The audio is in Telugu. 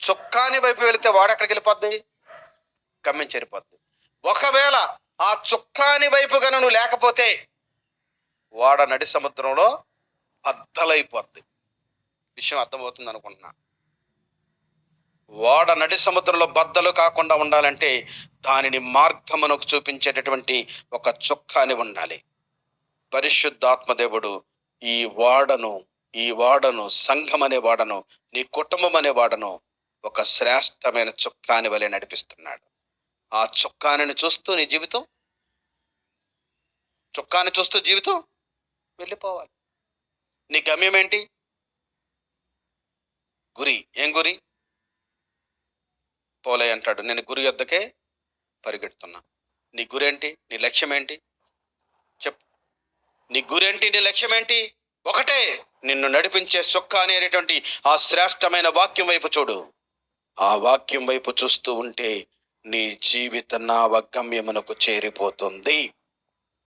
చుక్కాని వైపు వెళితే ఓడ ఎక్కడికి వెళ్ళిపోద్ది? గమ్యం చేరిపోద్ది. ఒకవేళ ఆ చుక్కాని వైపు గన నువ్వు లేకపోతే ఓడ నడి సముద్రంలో బద్దలైపోద్ది. విషయం అర్థమవుతుంది అనుకుంటున్నా. ఓడ నడి సముద్రంలో బద్దలు కాకుండా ఉండాలంటే దానిని మార్గమునకు చూపించేటటువంటి ఒక చుక్కాని ఉండాలి. పరిశుద్ధాత్మదేవుడు ఈ వాడను సంఘం అనే వాడను, నీ కుటుంబం అనే వాడను ఒక శ్రేష్టమైన చుక్కాని వలె నడిపిస్తున్నాడు. ఆ చుక్కానిని చూస్తూ నీ జీవితం, చుక్కాని చూస్తూ జీవితం వెళ్ళిపోవాలి. నీ గమ్యం ఏంటి? గురి. ఏం గురి? పోలే అంటాడు, నేను గురి వద్దకే పరిగెడుతున్నా. నీ గురేంటి? నీ లక్ష్యం ఏంటి? చెప్పు. నీ గురేంటి? నీ లక్ష్యం ఏంటి? ఒకటే, నిన్ను నడిపించే చుక్కా అనేటువంటి ఆ శ్రేష్టమైన వాక్యం వైపు చూడు. ఆ వాక్యం వైపు చూస్తూ ఉంటే నీ జీవిత నావ గమ్యమునకు చేరిపోతుంది.